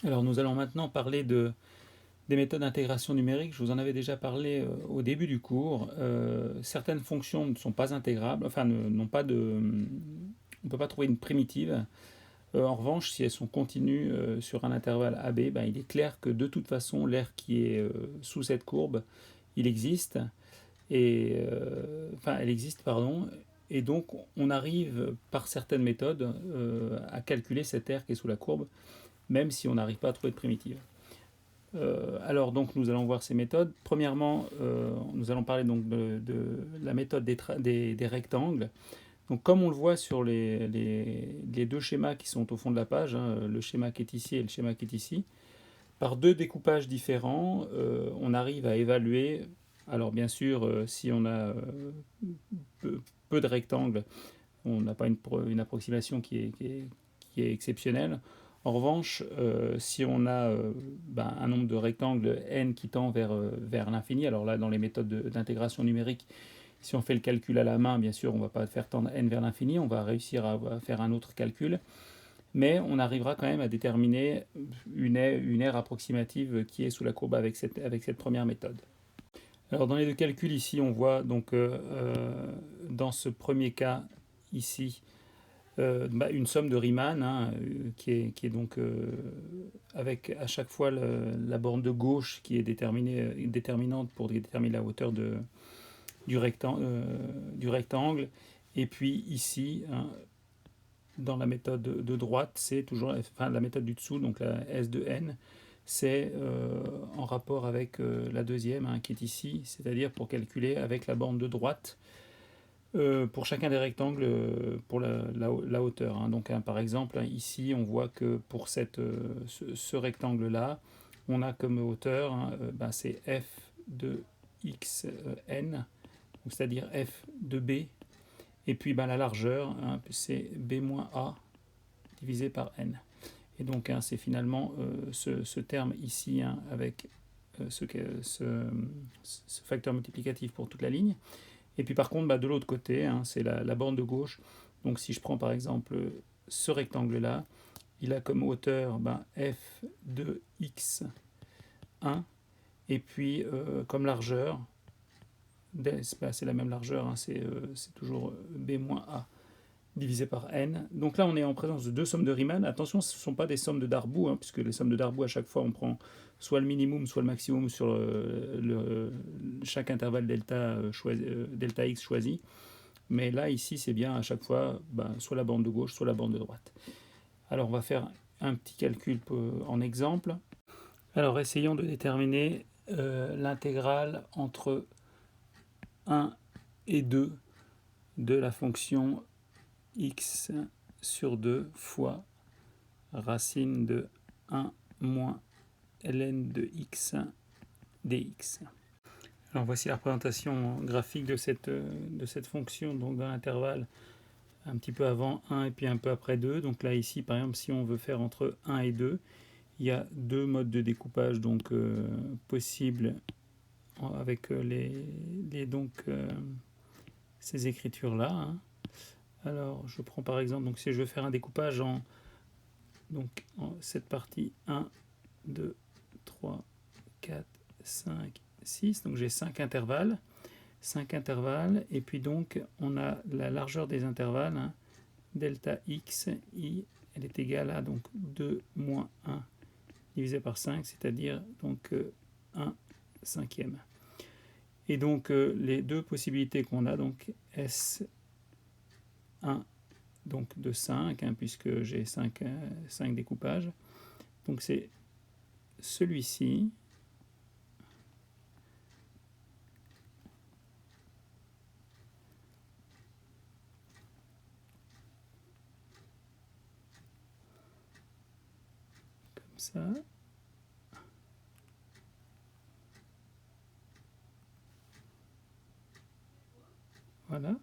Alors nous allons maintenant parler des méthodes d'intégration numérique. Je vous en avais déjà parlé au début du cours. Certaines fonctions ne sont pas intégrables, enfin n'ont pas de... On ne peut pas trouver une primitive. En revanche, si elles sont continues sur un intervalle AB, ben, il est clair que de toute façon, l'air qui est sous cette courbe, il existe. Enfin, elle existe, pardon. Et donc, on arrive par certaines méthodes à calculer cet air qui est sous la courbe, même si on n'arrive pas à trouver de primitive. Alors donc nous allons voir ces méthodes. Premièrement, nous allons parler donc de la méthode des rectangles. Donc comme on le voit sur les deux schémas qui sont au fond de la page, hein, le schéma qui est ici et le schéma qui est ici, par deux découpages différents, on arrive à évaluer. Alors bien sûr, si on a peu de rectangles, on n'a pas une approximation qui est exceptionnelle. En revanche, si on a un nombre de rectangles n qui tend vers l'infini, alors là, dans les méthodes d'intégration numérique, si on fait le calcul à la main, bien sûr, on ne va pas faire tendre n vers l'infini, on va réussir à faire un autre calcul, mais on arrivera quand même à déterminer une aire approximative qui est sous la courbe avec cette première méthode. Alors dans les deux calculs ici, on voit donc dans ce premier cas ici, une somme de Riemann hein, qui est donc avec à chaque fois la borne de gauche qui est déterminante pour déterminer la hauteur du rectangle. Et puis ici, hein, dans la méthode de droite, c'est toujours la méthode du dessous, donc la S de n, c'est en rapport avec la deuxième hein, qui est ici, c'est-à-dire pour calculer avec la borne de droite pour chacun des rectangles pour la hauteur. Hein. Donc par exemple, ici, on voit que pour ce rectangle-là, on a comme hauteur, hein, c'est f de xn, c'est-à-dire f de b, et puis la largeur, hein, c'est b moins a divisé par n. Et donc hein, c'est finalement ce terme ici hein, avec ce facteur multiplicatif pour toute la ligne. Et puis par contre, de l'autre côté, hein, c'est la borne de gauche. Donc si je prends par exemple ce rectangle-là, il a comme hauteur f de x1, et puis comme largeur, c'est la même largeur, hein, c'est toujours b moins a divisé par n. Donc là, on est en présence de deux sommes de Riemann. Attention, ce ne sont pas des sommes de Darboux, hein, puisque les sommes de Darboux, à chaque fois, on prend soit le minimum, soit le maximum sur chaque intervalle delta, delta x choisi. Mais là, ici, c'est bien à chaque fois soit la borne de gauche, soit la borne de droite. Alors, on va faire un petit calcul en exemple. Alors, essayons de déterminer l'intégrale entre 1 et 2 de la fonction x sur 2 fois racine de 1 moins ln de x dx. Alors voici la représentation graphique de cette fonction donc dans l'intervalle un petit peu avant 1 et puis un peu après 2. Donc là ici par exemple si on veut faire entre 1 et 2, il y a deux modes de découpage donc possibles avec ces écritures là. Hein. Alors je prends par exemple, donc si je veux faire un découpage en cette partie 1, 2, 3, 4, 5, 6, donc j'ai 5 intervalles, et puis donc on a la largeur des intervalles, hein, delta x, elle est égale à donc 2 moins 1 divisé par 5, c'est-à-dire donc 1 cinquième. Et donc les deux possibilités qu'on a, donc S1 donc de 5, hein, puisque j'ai 5 découpages, donc c'est celui-ci, comme ça, voilà.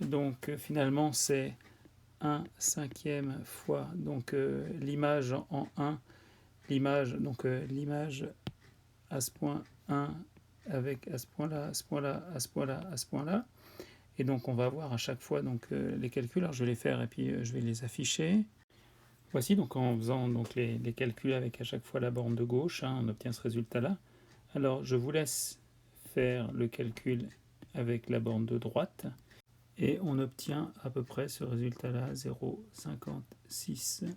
Donc finalement c'est 1 cinquième fois donc l'image en 1, l'image à ce point 1 avec à ce point-là, à ce point-là, à ce point-là, à ce point-là. Et donc on va avoir à chaque fois donc les calculs. Alors je vais les faire et puis je vais les afficher. Voici donc en faisant donc les calculs avec à chaque fois la borne de gauche, on obtient ce résultat-là. Alors je vous laisse faire le calcul avec la borne de droite et on obtient à peu près ce résultat-là, 0,5654.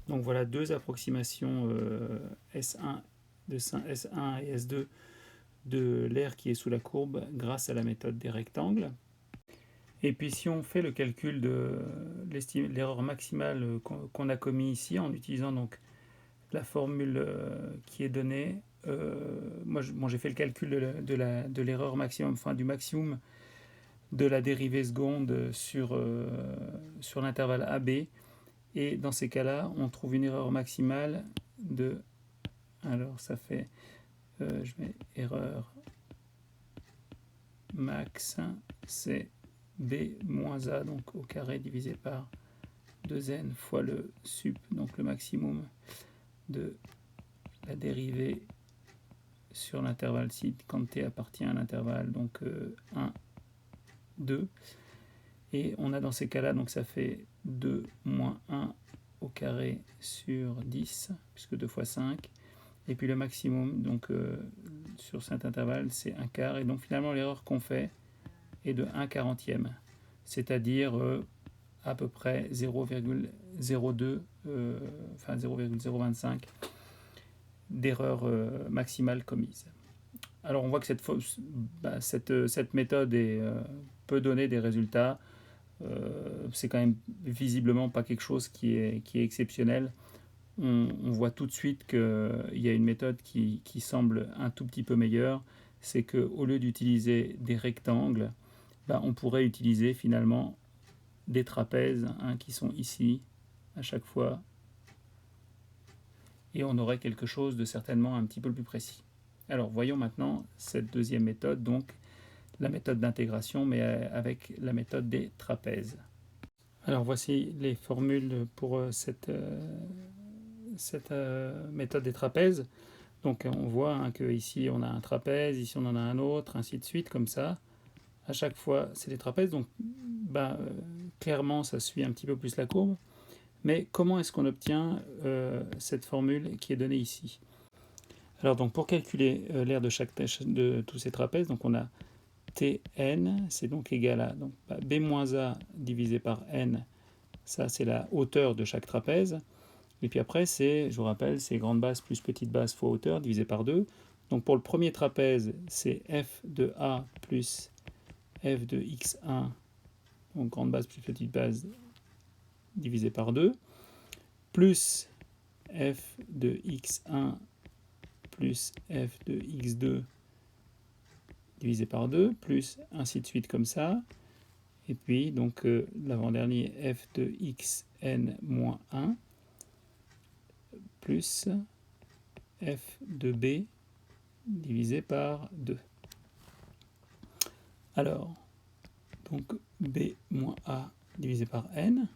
Donc voilà deux approximations S1 S1 et S2 de l'air qui est sous la courbe grâce à la méthode des rectangles. Et puis si on fait le calcul de l'erreur maximale qu'on a commis ici en utilisant donc la formule qui est donnée, moi j'ai fait le calcul de l'erreur maximum, enfin du maximum de la dérivée seconde sur l'intervalle AB, et dans ces cas-là on trouve une erreur maximale de, alors ça fait, je mets erreur max, c'est b moins a donc au carré divisé par 2n fois le sup, donc le maximum de la dérivée sur l'intervalle si quand t appartient à l'intervalle, donc 1, 2. Et on a dans ces cas-là, donc ça fait 2 moins 1 au carré sur 10, puisque 2 fois 5. Et puis le maximum, donc sur cet intervalle, c'est 1 quart. Et donc finalement, l'erreur qu'on fait est de 1/40e, c'est-à-dire à peu près 0,02, enfin 0,025 d'erreur maximale commise. Alors on voit que cette méthode peut donner des résultats. C'est quand même visiblement pas quelque chose qui est exceptionnel. On voit tout de suite qu'il y a une méthode qui semble un tout petit peu meilleure. C'est qu'au lieu d'utiliser des rectangles, on pourrait utiliser finalement des trapèzes qui sont ici à chaque fois, et on aurait quelque chose de certainement un petit peu plus précis. Alors voyons maintenant cette deuxième méthode, donc la méthode d'intégration, mais avec la méthode des trapèzes. Alors voici les formules pour cette méthode des trapèzes. Donc on voit que ici on a un trapèze, ici on en a un autre, ainsi de suite, comme ça. À chaque fois c'est des trapèzes, donc clairement ça suit un petit peu plus la courbe. Mais comment est-ce qu'on obtient cette formule qui est donnée ici? Alors donc pour calculer l'aire de tous ces trapèzes, donc on a Tn, c'est donc égal à donc, B-A divisé par n, ça c'est la hauteur de chaque trapèze. Et puis après, je vous rappelle, c'est grande base plus petite base fois hauteur divisé par 2. Donc pour le premier trapèze, c'est f de A plus f de x1, donc grande base plus petite base divisé par 2, plus f de x1 plus f de x2 divisé par 2, plus ainsi de suite comme ça. Et puis donc l'avant-dernier f de xn moins 1 plus f de b divisé par 2. Alors, donc b moins a divisé par n.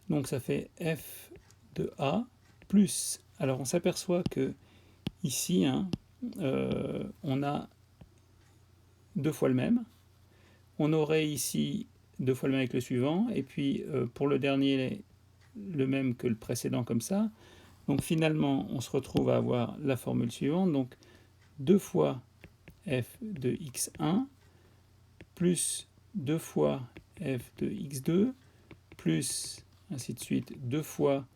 Donc ça fait f de a plus, alors on s'aperçoit que ici, on a deux fois le même. On aurait ici deux fois le même avec le suivant, et puis pour le dernier, le même que le précédent comme ça. Donc finalement, on se retrouve à avoir la formule suivante, donc 2 fois f de x1 plus 2 fois f de x2 plus ainsi de suite 2 fois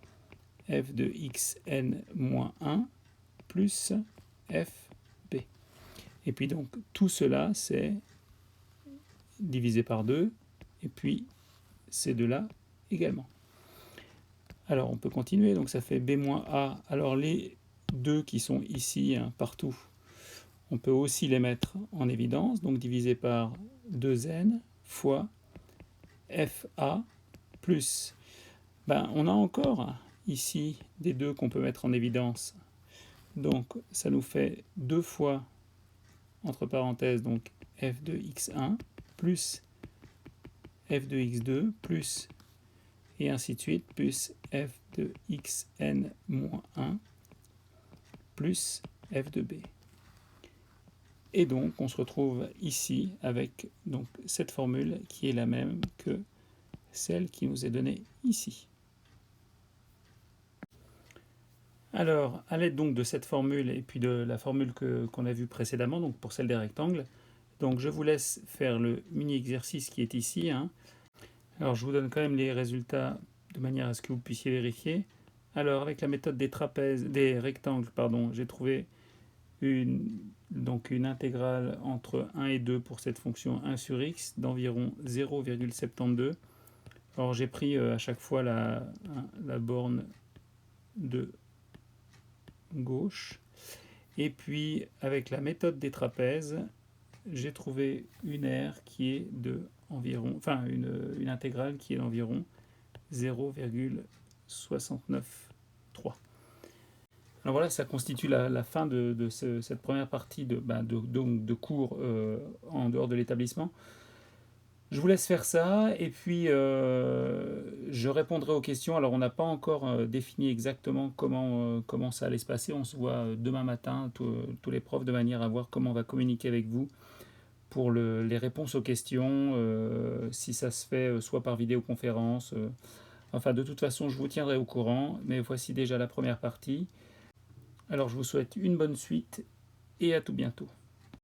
f de xn moins 1 plus fb. Et puis donc tout cela c'est divisé par 2 et puis ces deux-là également. Alors on peut continuer, donc ça fait b moins a. Alors les deux qui sont ici partout, on peut aussi les mettre en évidence, donc divisé par 2n fois fa plus, on a encore ici des deux qu'on peut mettre en évidence, donc ça nous fait 2 fois, entre parenthèses, donc f de x1 plus f de x2 plus, et ainsi de suite, plus f de xn moins 1 plus f de b. Et donc on se retrouve ici avec donc cette formule qui est la même que celle qui nous est donnée ici. Alors, à l'aide donc de cette formule et puis de la formule qu'on a vue précédemment, donc pour celle des rectangles, donc je vous laisse faire le mini-exercice qui est ici, hein. Alors je vous donne quand même les résultats de manière à ce que vous puissiez vérifier. Alors avec la méthode des rectangles, j'ai trouvé donc une intégrale entre 1 et 2 pour cette fonction 1 sur x d'environ 0,72. Alors j'ai pris à chaque fois la borne de gauche. Et puis avec la méthode des trapèzes, j'ai trouvé une R qui est de environ, enfin une intégrale qui est d'environ 0,693. Alors voilà, ça constitue la fin de cette première partie de cours en dehors de l'établissement. Je vous laisse faire ça et puis je répondrai aux questions. Alors on n'a pas encore défini exactement comment ça allait se passer. On se voit demain matin, tous les profs, de manière à voir comment on va communiquer avec vous pour les réponses aux questions, si ça se fait soit par vidéoconférence. Enfin, de toute façon, je vous tiendrai au courant, mais voici déjà la première partie. Alors, je vous souhaite une bonne suite et à tout bientôt.